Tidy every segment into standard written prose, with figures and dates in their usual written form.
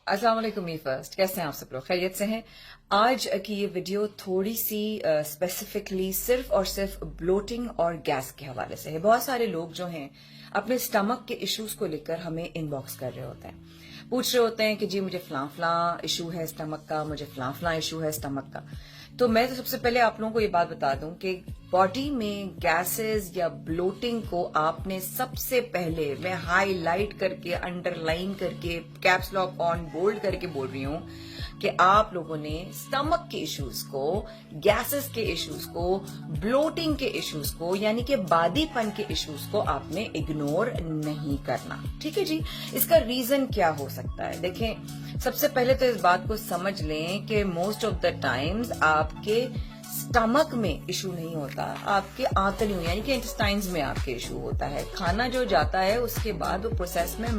अस्सलाम वालेकुम मी फर्स्ट, कैसे हैं आप सब लोग? खैरियत से हैं? आज की ये वीडियो थोड़ी सी स्पेसिफिकली सिर्फ और सिर्फ ब्लोटिंग और गैस के हवाले से है। बहुत सारे लोग जो हैं अपने स्टमक के इश्यूज को लेकर हमें इनबॉक्स कर रहे होते हैं, पूछ रहे होते हैं कि जी मुझे फलां फलां इशू है स्टमक का, मुझे फलां फलां इशू है स्टमक का। तो मैं तो सबसे पहले आप लोगों को ये बात बता दूं कि बॉडी में गैसेस या ब्लोटिंग को आपने सबसे पहले, मैं हाईलाइट करके, अंडरलाइन करके, कैप्स लॉक ऑन बोल्ड करके बोल रही हूं कि आप लोगों ने स्टमक के इश्यूज को, गैसेस के इश्यूज को, ब्लोटिंग के इश्यूज को, यानी कि बादीपन के इश्यूज को आपने इग्नोर नहीं करना। ठीक है जी। इसका रीजन क्या हो सकता है? देखें, सबसे पहले तो इस बात को समझ लें कि मोस्ट ऑफ द टाइम्स आपके स्टमक में इशू नहीं होता, आपके आंतड़ियों यानी कि इंटेस्टाइन्स में आपके इशू होता है। खाना जो जाता है उसके बाद वो प्रोसेस में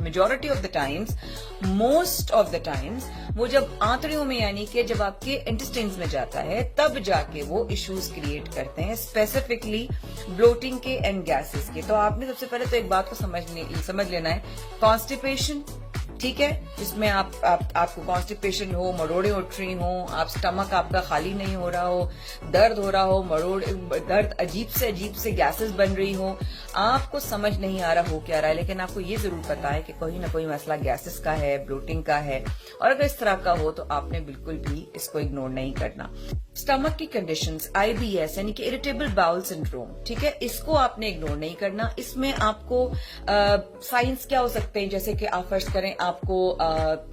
majority of the times, most of the times वो जब आंतड़ियों में यानी कि जब आपके इंटेस्टाइन्स में जाता है तब जाके वो इश्यूज क्रिएट करते हैं, स्पेसिफिकली ब्लोटिंग के एंड गैसेस के। तो आपने सबसे पहले तो एक बात को समझ लेना है, कॉन्स्टिपेशन, ठीक है, जिसमें आपको कॉन्स्टिपेशन हो, मरोड़े उठ रही हो, आप स्टमक आपका खाली नहीं हो रहा हो, दर्द हो रहा हो, दर्द अजीब से गैसेस बन रही हो, आपको समझ नहीं आ रहा हो क्या रहा है, लेकिन आपको ये जरूर पता है कि कोई ना कोई मसला गैसेस का है, ब्लोटिंग का है, और अगर इस तरह का हो तो आपने बिल्कुल भी इसको इग्नोर नहीं करना। स्टमक की कंडीशंस, IBS यानी कि इरिटेबल बाउल सिंड्रोम, ठीक है, इसको आपने इग्नोर नहीं करना। इसमें आपको साइंस क्या हो सकते हैं, जैसे कि आप फर्ज करें आपको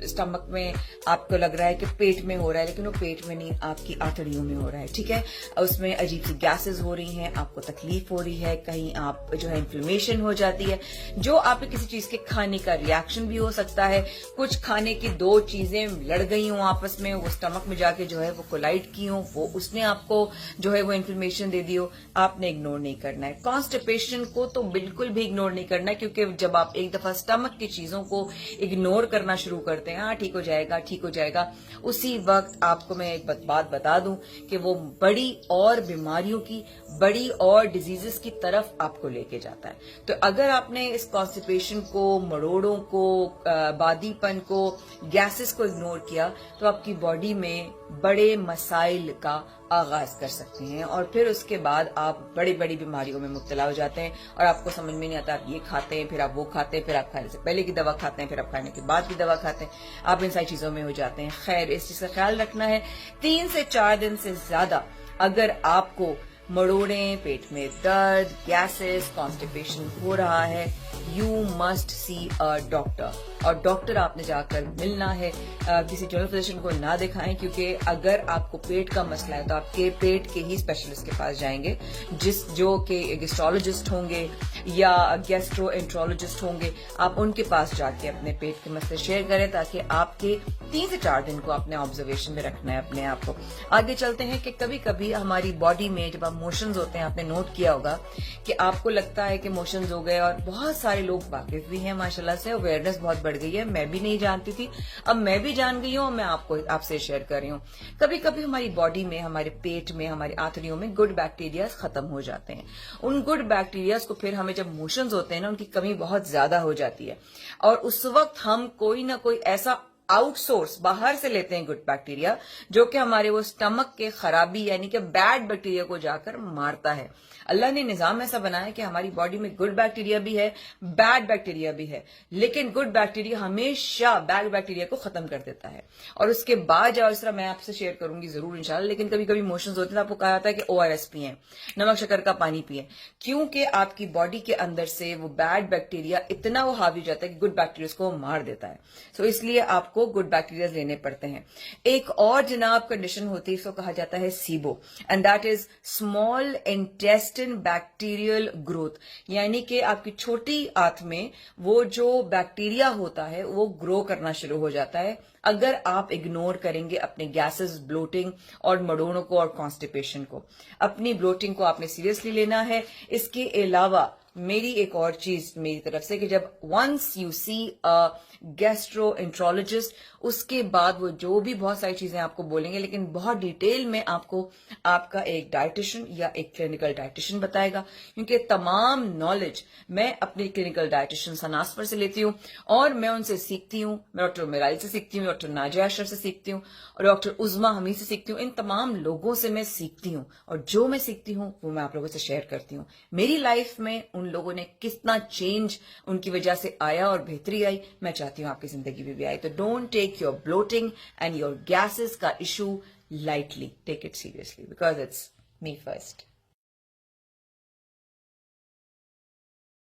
स्टमक में आपको लग रहा है कि पेट में हो रहा है, लेकिन वो पेट में नहीं, आपकी आंतड़ियों में हो रहा है, ठीक है, उसमें अजीब सी गैसेस हो रही हैं, आपको तकलीफ हो रही है, कहीं आप जो है इन्फ्लेमेशन हो जाती है, जो आपके किसी चीज के खाने का रिएक्शन भी हो सकता है। कुछ खाने की दो चीजें लड़ गई हों आपस में, वो स्टमक में जाके जो है वो कोलाइड की हों, वो उसने आपको जो है वो इन्फ्लेमेशन दे दी हो, आपने इग्नोर नहीं करना है। कॉन्स्टिपेशन को तो बिल्कुल भी इग्नोर नहीं करना है, क्योंकि जब आप एक दफा स्टमक की चीजों को इग्नोर करना शुरू करते हैं, हाँ ठीक हो जाएगा ठीक हो जाएगा, उसी वक्त आपको मैं एक बात बता दूं कि वो बड़ी और बीमारियों की, बड़ी और डिजीजेस की तरफ आपको लेके जाता है। तो अगर आपने इस कॉन्स्टिपेशन को, मरोड़ों को, बादीपन को, गैसेस को इग्नोर किया तो आपकी बॉडी में बड़े मसाइल का आगाज कर सकते हैं, और फिर उसके बाद आप बड़ी बड़ी बीमारियों में मुब्तला हो जाते हैं और आपको समझ में नहीं आता, आप ये खाते हैं, फिर आप वो खाते हैं, फिर आप खाने से पहले की दवा खाते हैं, फिर आप खाने के बाद की दवा खाते हैं, आप इन सारी चीजों में हो जाते हैं। खैर, इस चीज का ख्याल रखना है, 3 से 4 दिन से ज्यादा अगर आपको मरोड़े, पेट में दर्द, गैसेस, कॉन्स्टिपेशन हो रहा है, you must see a doctor, और डॉक्टर आपने जाकर मिलना है। किसी जनरल फिजिशियन को ना दिखाएं, क्योंकि अगर आपको पेट का मसला है तो आपके पेट के ही स्पेशलिस्ट के पास जाएंगे, जो कि गैस्ट्रोलॉजिस्ट होंगे या गैस्ट्रोएंट्रोलॉजिस्ट होंगे। आप उनके पास जाके अपने पेट के मसले शेयर करें, ताकि आपके 3 से 4 दिन को अपने ऑब्जर्वेशन में रखना है अपने आप को। आगे चलते हैं कि कभी कभी हमारी बॉडी में जब आप मोशंस होते हैं, आपने नोट किया होगा कि आपको लगता है कि मोशंस हो गए, और बहुत सारे लोग वाकिफ भी हैं माशाल्लाह से, अवेयरनेस बहुत बढ़ गई है, मैं भी नहीं जानती थी, अब मैं भी जान गई हूं और मैं आपसे शेयर कर रही हूं। कभी कभी हमारी बॉडी में, हमारे पेट में, हमारी आंतड़ियों में गुड बैक्टीरियाज खत्म हो जाते हैं। उन गुड बैक्टीरियाज को फिर हमें जब मोशंस होते हैं ना, उनकी कमी बहुत ज्यादा हो जाती है, और उस वक्त हम कोई ना कोई ऐसा आउटसोर्स बाहर से लेते हैं गुड बैक्टीरिया, जो कि हमारे वो स्टमक के खराबी यानी कि बैड बैक्टीरिया को जाकर मारता है। अल्लाह ने निजाम ऐसा बनाया कि हमारी बॉडी में गुड बैक्टीरिया भी है, बैड बैक्टीरिया भी है, लेकिन गुड बैक्टीरिया हमेशा बैड बैक्टीरिया को खत्म कर देता है। और उसके बाद जब इस तरह मैं आपसे शेयर करूंगी जरूर इंशाल्लाह, लेकिन कभी कभी मोशंस होते हैं, आपको कहा जाता है कि ORS पिए, नमक शक्कर का पानी पिए, क्योंकि आपकी बॉडी के अंदर से वो बैड बैक्टीरिया इतना वो हावी हो जाता है कि गुड बैक्टीरिया को मार देता है। सो इसलिए आपको गुड बैक्टीरिया लेने पड़ते हैं। एक और जनाब कंडीशन होती है, इसको कहा जाता है SIBO, and that is small intestine bacterial growth, यानी कि आपकी छोटी आंत में वो जो बैक्टीरिया होता है वो ग्रो करना शुरू हो जाता है, अगर आप इग्नोर करेंगे अपने गैसेस, ब्लोटिंग और मरोड़ों को और कॉन्स्टिपेशन को। अपनी ब्लोटिंग को आपने सीरियसली लेना है। इसके अलावा میری ایک اور چیز میری طرف سے کہ جب ونس یو سی گیسٹرو انٹرولوجسٹ اس کے بعد وہ جو بھی بہت ساری چیزیں آپ کو بولیں گے لیکن بہت ڈیٹیل میں آپ کو آپ کا ایک ڈائٹیشن یا ایک کلینکل ڈائٹیشن بتائے گا، کیونکہ تمام نالج میں اپنے کلینکل ڈائٹیشن سناس پر سے لیتی ہوں اور میں ان سے سیکھتی ہوں. میں ڈاکٹر میرائل سے سیکھتی ہوں، ڈاکٹر ناجیہ اشرف سے سیکھتی ہوں اور ڈاکٹر عظما حمید سے سیکھتی ہوں. ان تمام لوگوں سے میں سیکھتی ہوں اور جو میں سیکھتی ہوں وہ میں آپ لوگوں سے شیئر کرتی ہوں. میری لائف میں ان لوگوں نے کتنا چینج ان کی وجہ سے آیا اور بہتری آئی، میں چاہتی ہوں آپ کی زندگی میں بھی آئے. تو don't take your bloating and your gases کا issue lightly. Take it seriously because it's me first.